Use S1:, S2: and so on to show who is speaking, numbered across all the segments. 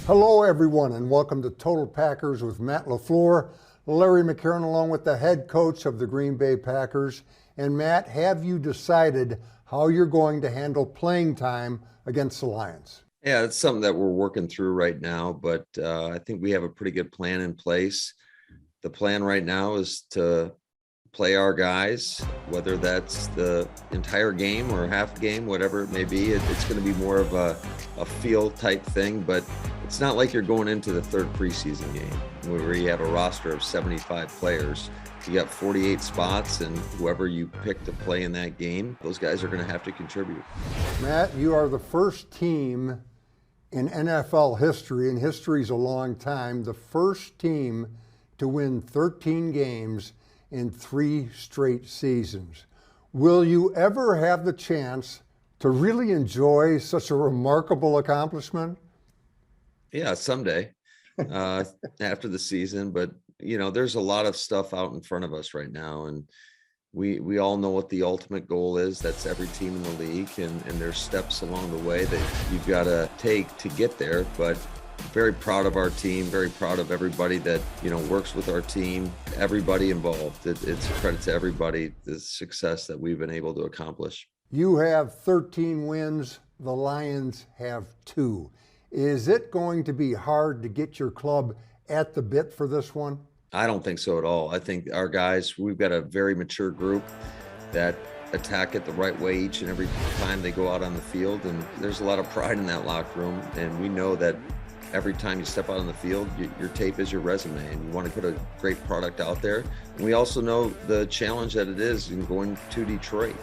S1: Hello, everyone, and welcome to Total Packers with Matt LaFleur, Larry McCarren, along with the head coach of the Green Bay Packers. And Matt, have you decided how you're going to handle playing time against the Lions?
S2: Yeah, it's something that we're working through right now, but I think we have a pretty good plan in place. The plan right now is to play our guys, whether that's the entire game or half game, whatever it may be. It's going to be more of a feel type thing, but it's not like you're going into the third preseason game where you have a roster of 75 players. You got 48 spots, and whoever you pick to play in that game, those guys are going to have to contribute.
S1: Matt, you are the first team in NFL history, and history's a long time, the first team to win 13 games in 3 straight seasons. Will you ever have the chance to really enjoy such a remarkable accomplishment?
S2: Yeah, someday after the season, but you know, there's a lot of stuff out in front of us right now, and we all know what the ultimate goal is. That's every team in the league, and there's steps along the way that you've got to take to get there. But very proud of our team, very proud of everybody that, you know, works with our team, everybody involved. It's a credit to everybody, the success that we've been able to accomplish.
S1: You have 13 wins, the Lions have 2. Is it going to be hard to get your club at the bit for this one?
S2: I don't think so at all. I think our guys, we've got a very mature group that attack it the right way each and every time they go out on the field, and there's a lot of pride in that locker room, and we know that every time you step out on the field, your tape is your resume, and you want to put a great product out there. And we also know the challenge that it is in going to Detroit.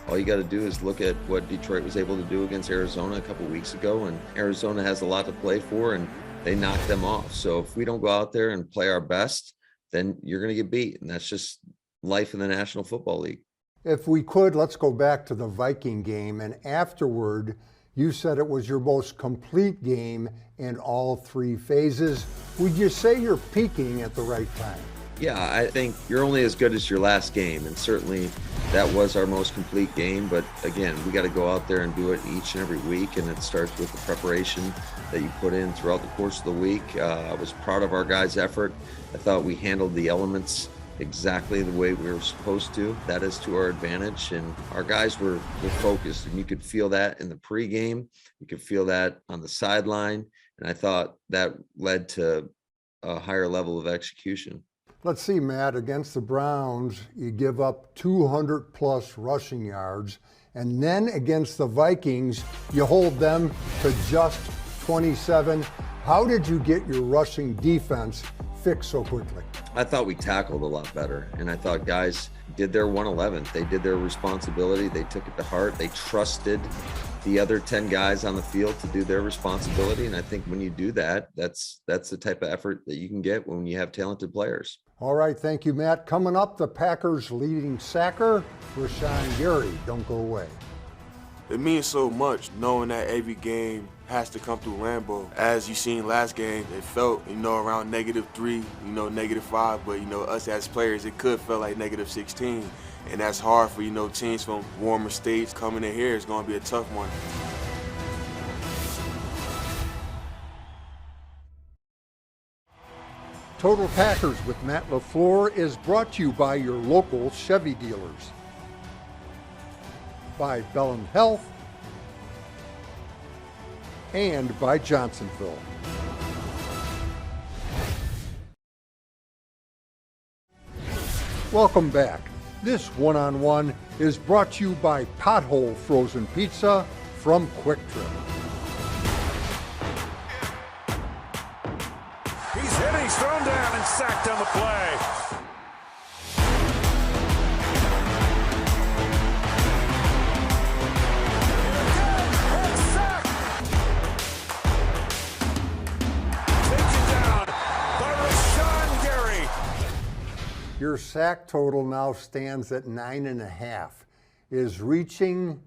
S2: All you got to do is look at what Detroit was able to do against Arizona a couple weeks ago, and Arizona has a lot to play for, and they knocked them off. So if we don't go out there and play our best, then you're going to get beat, and that's just life in the National Football League.
S1: If we could, let's go back to the Viking game, and afterward, you said it was your most complete game in all 3 phases. Would you say you're peaking at the right time?
S2: Yeah, I think you're only as good as your last game, and certainly that was our most complete game. But again, we got to go out there and do it each and every week, and it starts with the preparation that you put in throughout the course of the week. I was proud of our guys' effort. I thought we handled the elements exactly the way we were supposed to. That is to our advantage, and our guys were focused, and you could feel that in the pregame. You could feel that on the sideline, and I thought that led to a higher level of execution.
S1: Let's see, Matt, against the Browns, you give up 200 plus rushing yards, and then against the Vikings, you hold them to just 27. How did you get your rushing defense fixed so quickly?
S2: I thought we tackled a lot better, and I thought guys did their 111th. They did their responsibility. They took it to heart. They trusted the other 10 guys on the field to do their responsibility, and I think when you do that, that's the type of effort that you can get when you have talented players.
S1: All right, thank you, Matt. Coming up, the Packers' leading sacker, Rashan Gary. Don't go away.
S3: It means so much knowing that every game has to come through Lambeau. As you seen last game, it felt, around -3, -5, but, us as players, it could feel like -16. And that's hard for, teams from warmer states coming in here. It's going to be a tough one.
S1: Total Packers with Matt LaFleur is brought to you by your local Chevy dealers, by Bellum Health, and by Johnsonville. Welcome back. This one-on-one is brought to you by Pothole Frozen Pizza from Quick Trip.
S4: He's hit, he's thrown down and sacked on the play.
S1: Your sack total now stands at 9.5. Is reaching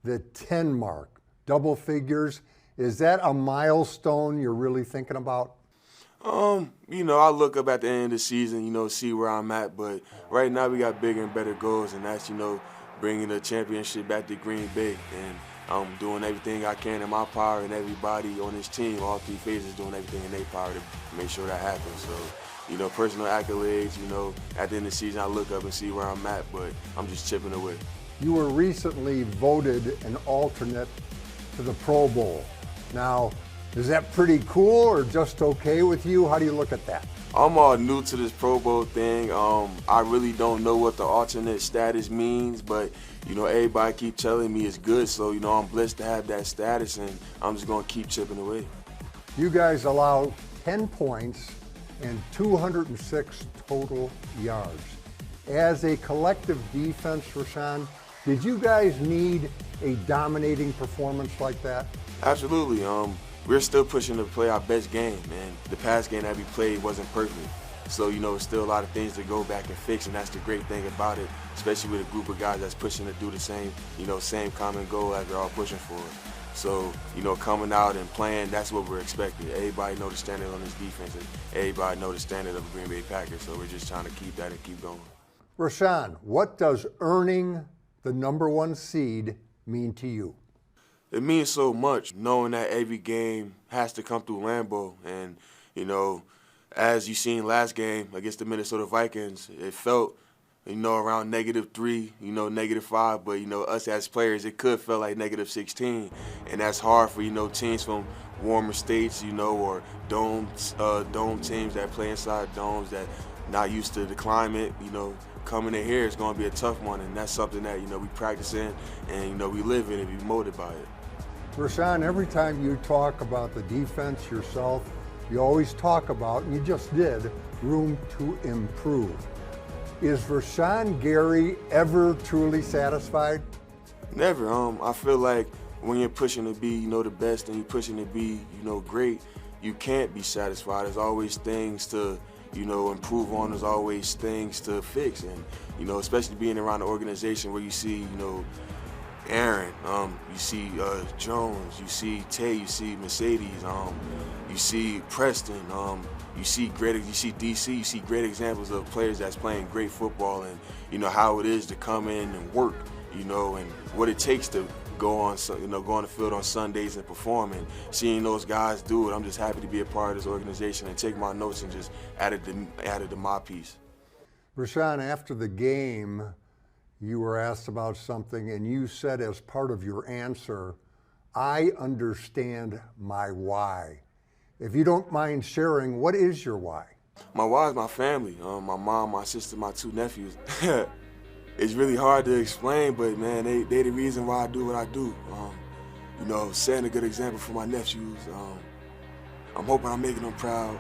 S1: the 10 mark, double figures, is that a milestone you're really thinking about?
S3: I look up at the end of the season, see where I'm at, but right now we got bigger and better goals, and that's, bringing the championship back to Green Bay. And I'm doing everything I can in my power, and everybody on this team, all three phases, doing everything in their power to make sure that happens. So, personal accolades, at the end of the season, I look up and see where I'm at, but I'm just chipping away.
S1: You were recently voted an alternate to the Pro Bowl. Now, is that pretty cool or just okay with you? How do you look at that?
S3: I'm all new to this Pro Bowl thing. I really don't know what the alternate status means, but everybody keep telling me it's good, so I'm blessed to have that status, and I'm just gonna keep chipping away.
S1: You guys allow 10 points and 206 total yards. As a collective defense, Rashan, did you guys need a dominating performance like that?
S3: Absolutely. We're still pushing to play our best game, and the past game that we played wasn't perfect. So, it's still a lot of things to go back and fix, and that's the great thing about it, especially with a group of guys that's pushing to do the same, same common goal as they're all pushing for. So, coming out and playing, that's what we're expecting. Everybody know the standard on this defense, and everybody know the standard of the Green Bay Packers, so we're just trying to keep that and keep going.
S1: Rashan, what does earning the number 1 seed mean to you?
S3: It means so much, knowing that every game has to come through Lambeau. And, as you seen last game against the Minnesota Vikings, it felt, around -3, -5. But, us as players, it could feel like -16. And that's hard for, teams from warmer states, or dome teams that play inside domes that not used to the climate, coming in here is going to be a tough one. And that's something that, we practice in and, we live in and be motivated by it.
S1: Rashan, every time you talk about the defense yourself, you always talk about, and you just did, room to improve. Is Rashan Gary ever truly satisfied?
S3: Never. I feel like when you're pushing to be, the best, and you're pushing to be, great, you can't be satisfied. There's always things to, improve on. There's always things to fix. And, especially being around an organization where you see, Aaron, you see Jones, you see Tay, you see Mercedes, you see Preston, you see DC, you see great examples of players that's playing great football, and how it is to come in and work, and what it takes to go on the field on Sundays and perform, and seeing those guys do it. I'm just happy to be a part of this organization and take my notes and just add it to my piece.
S1: Rashan, after the game, you were asked about something, and you said as part of your answer, I understand my why. If you don't mind sharing, what is your why?
S3: My why is my family, my mom, my sister, my 2 nephews. It's really hard to explain, but man, they the reason why I do what I do. Setting a good example for my nephews. I'm hoping I'm making them proud,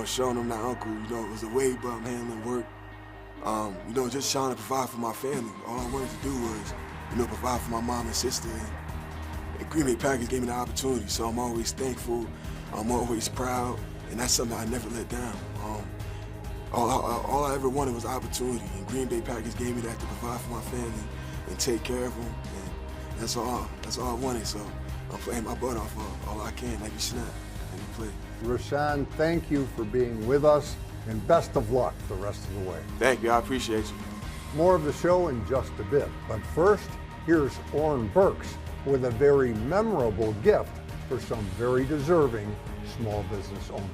S3: showing them that uncle, it was a way, but I'm handling work. Just trying to provide for my family. All I wanted to do was, provide for my mom and sister. And Green Bay Packers gave me the opportunity, so I'm always thankful. I'm always proud, and that's something I never let down. All I ever wanted was opportunity, and Green Bay Packers gave me that to provide for my family and take care of them, and that's all I wanted. So I'm playing my butt off all I can, every snap, every play.
S1: Rashan, thank you for being with us, and best of luck the rest of the way.
S3: Thank you, I appreciate you.
S1: More of the show in just a bit, but first, here's Orrin Burks with a very memorable gift for some very deserving small business owners.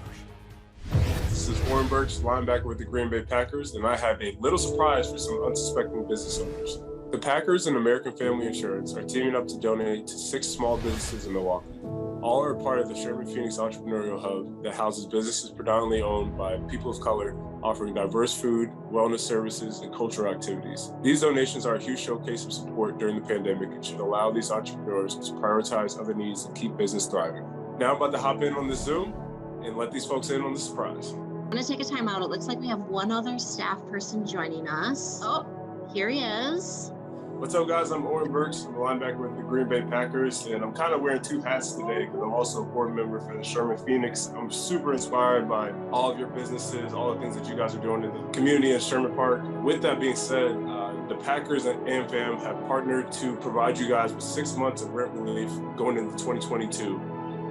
S5: This is Orrin Burks, linebacker with the Green Bay Packers, and I have a little surprise for some unsuspecting business owners. The Packers and American Family Insurance are teaming up to donate to 6 small businesses in Milwaukee. All are part of the Sherman Phoenix Entrepreneurial Hub that houses businesses predominantly owned by people of color, offering diverse food, wellness services, and cultural activities. These donations are a huge showcase of support during the pandemic and should allow these entrepreneurs to prioritize other needs and keep business thriving. Now I'm about to hop in on the Zoom and let these folks in on the surprise.
S6: I'm gonna take a time out. It looks like we have one other staff person joining us. Oh, here he is.
S5: What's up, guys? I'm Orrin Burks. I'm a linebacker with the Green Bay Packers, and I'm kind of wearing 2 hats today because I'm also a board member for the Sherman Phoenix. I'm super inspired by all of your businesses, all the things that you guys are doing in the community in Sherman Park. With that being said, the Packers and AmFam have partnered to provide you guys with 6 months of rent relief going into 2022.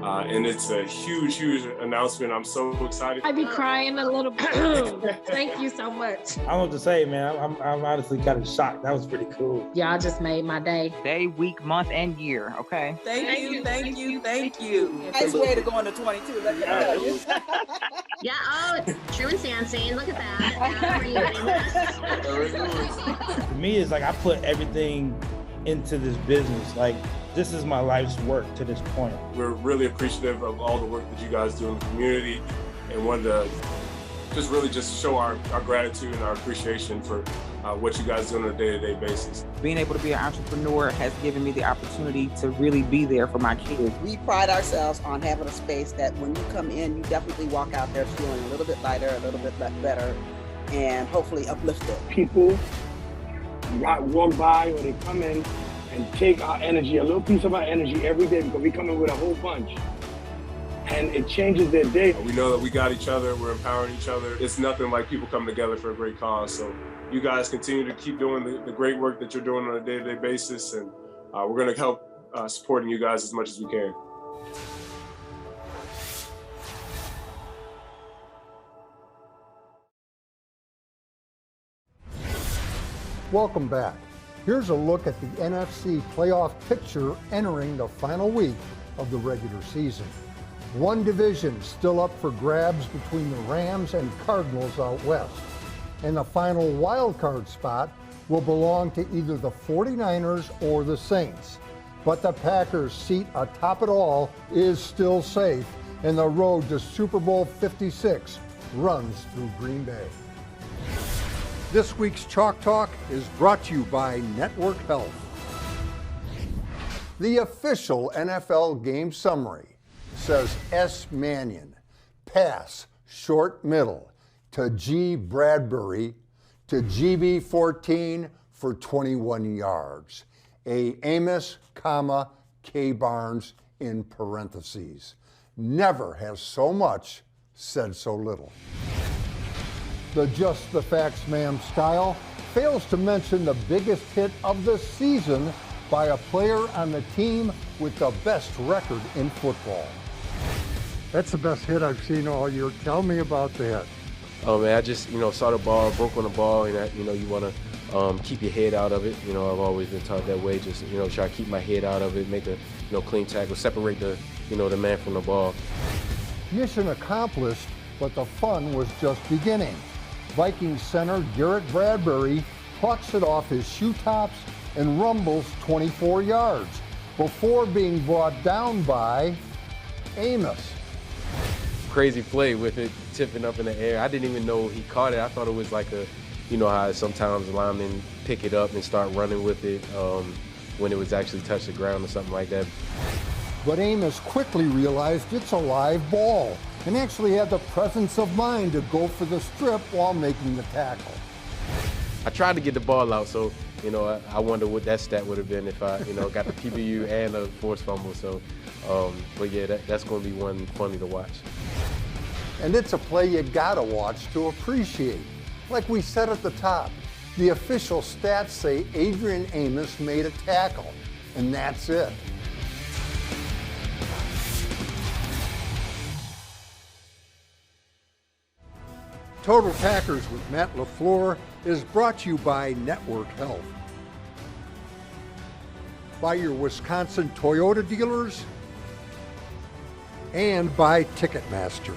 S5: And it's a huge, huge announcement. I'm so excited.
S7: I be crying a little bit. Thank you so much.
S8: I don't know what to say, man. I'm honestly kind of shocked. That was pretty cool.
S7: Y'all just made my day.
S9: Day, week, month, and year, okay?
S10: Thank you. Nice way to go into 22, let me tell you.
S6: Yeah, oh, Truman's dancing. Look at that. How are you doing this?
S8: For me, it's like I put everything into this business. Like, this is my life's work to this point.
S5: We're really appreciative of all the work that you guys do in the community and wanted to just show our gratitude and our appreciation for what you guys do on a day-to-day basis.
S9: Being able to be an entrepreneur has given me the opportunity to really be there for my kids.
S10: We pride ourselves on having a space that when you come in, you definitely walk out there feeling a little bit lighter, a little bit better, and hopefully uplifted.
S11: People walk by or they come in and take our energy, a little piece of our energy every day, because we come in with a whole bunch. And it changes their day.
S5: We know that we got each other, we're empowering each other. It's nothing like people coming together for a great cause. So you guys continue to keep doing the great work that you're doing on a day-to-day basis, and we're gonna help supporting you guys as much as we can.
S1: Welcome back. Here's a look at the NFC playoff picture entering the final week of the regular season. One division still up for grabs between the Rams and Cardinals out west. And the final wild card spot will belong to either the 49ers or the Saints. But the Packers' seat atop it all is still safe, and the road to Super Bowl 56 runs through Green Bay. This week's Chalk Talk is brought to you by Network Health. The official NFL game summary says S. Mannion, pass, short middle, to G. Bradbury, to GB 14 for 21 yards. A. Amos, comma, K. Barnes in parentheses. Never has so much said so little. The Just the Facts Ma'am style fails to mention the biggest hit of the season by a player on the team with the best record in football. That's the best hit I've seen all year. Tell me about that.
S12: Oh man, I just saw the ball, broke on the ball, and you want to keep your head out of it. I've always been taught that way. Just try to keep my head out of it, make a clean tackle, separate the the man from the ball.
S1: Mission accomplished, but the fun was just beginning. Vikings center Garrett Bradbury plucks it off his shoe tops and rumbles 24 yards before being brought down by Amos.
S12: Crazy play with it tipping up in the air. I didn't even know he caught it. I thought it was like a, how sometimes linemen pick it up and start running with it when it was actually touched the ground or something like that.
S1: But Amos quickly realized it's a live ball and actually had the presence of mind to go for the strip while making the tackle.
S12: I tried to get the ball out, so I wonder what that stat would have been if I got the PBU and a forced fumble. So, but yeah, that's going to be one funny to watch.
S1: And it's a play you gotta watch to appreciate. Like we said at the top, the official stats say Adrian Amos made a tackle, and that's it. Total Packers with Matt LaFleur is brought to you by Network Health. By your Wisconsin Toyota dealers and by Ticketmaster.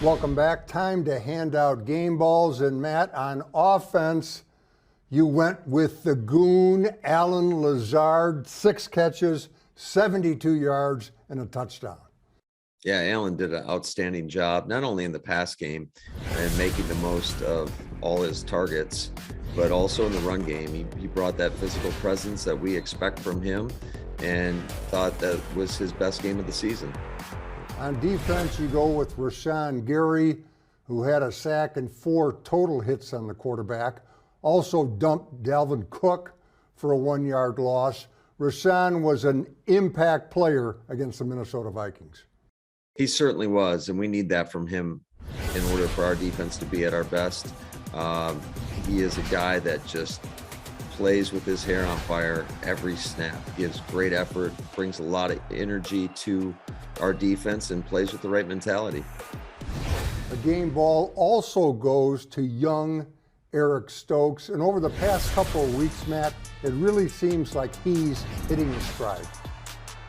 S1: Welcome back. Time to hand out game balls. And Matt, on offense, you went with the goon, Alan Lazard, 6 catches, 72 yards, and a touchdown.
S2: Yeah, Allen did an outstanding job, not only in the pass game and making the most of all his targets, but also in the run game. He brought that physical presence that we expect from him and thought that was his best game of the season.
S1: On defense, you go with Rashan Gary, who had a sack and 4 total hits on the quarterback. Also dumped Dalvin Cook for a 1-yard loss. Rashan was an impact player against the Minnesota Vikings.
S2: He certainly was, and we need that from him in order for our defense to be at our best. He is a guy that just plays with his hair on fire every snap, gives great effort, brings a lot of energy to our defense, and plays with the right mentality.
S1: A game ball also goes to young Eric Stokes, and over the past couple of weeks, Matt, it really seems like he's hitting his stride.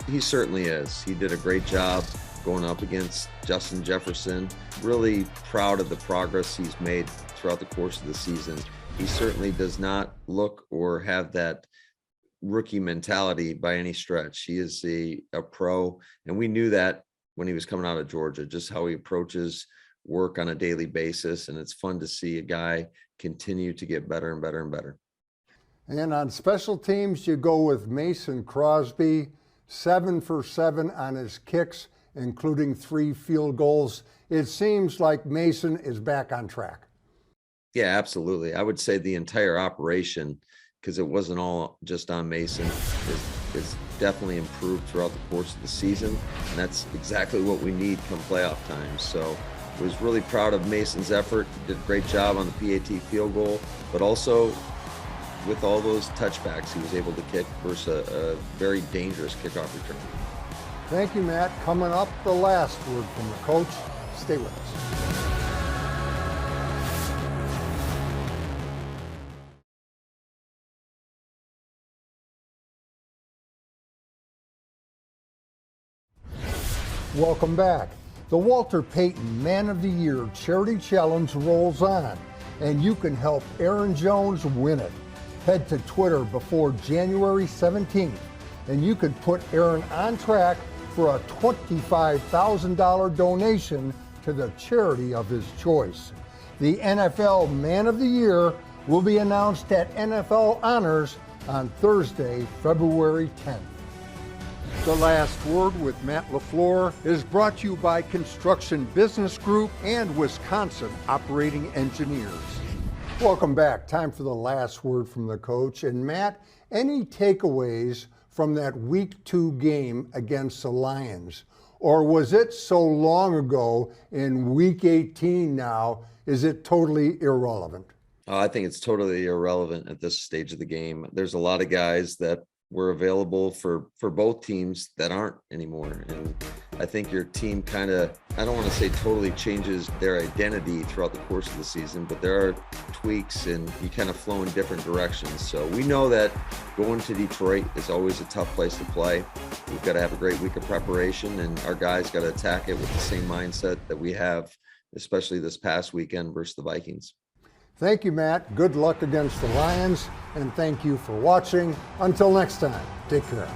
S2: He certainly is. He did a great job going up against Justin Jefferson. Really proud of the progress he's made throughout the course of the season. He certainly does not look or have that rookie mentality by any stretch. He is a pro, and we knew that when he was coming out of Georgia, just how he approaches work on a daily basis, and it's fun to see a guy continue to get better and better and better.
S1: And on special teams, you go with Mason Crosby, 7 for 7 on his kicks, including 3 field goals. It seems like Mason is back on track.
S2: Yeah, absolutely. I would say the entire operation, because it wasn't all just on Mason, is definitely improved throughout the course of the season. And that's exactly what we need come playoff time. So I was really proud of Mason's effort. He did a great job on the PAT field goal, but also with all those touchbacks he was able to kick versus a very dangerous kickoff return.
S1: Thank you, Matt. Coming up, the last word from the coach. Stay with us. Welcome back. The Walter Payton Man of the Year Charity Challenge rolls on, and you can help Aaron Jones win it. Head to Twitter before January 17th, and you can put Aaron on track for a $25,000 donation to the charity of his choice. The NFL Man of the Year will be announced at NFL Honors on Thursday, February 10th. The Last Word with Matt LaFleur is brought to you by Construction Business Group and Wisconsin Operating Engineers. Welcome back. Time for the last word from the coach. And Matt, any takeaways from that Week 2 game against the Lions? Or was it so long ago in Week 18 now, is it totally irrelevant?
S2: I think it's totally irrelevant at this stage of the game. There's a lot of guys that were available for both teams that aren't anymore. And I think your team kind of, I don't want to say totally changes their identity throughout the course of the season, but there are tweaks and you kind of flow in different directions. So we know that going to Detroit is always a tough place to play. We've got to have a great week of preparation, and our guys got to attack it with the same mindset that we have, especially this past weekend versus the Vikings.
S1: Thank you, Matt. Good luck against the Lions, and thank you for watching. Until next time, take care.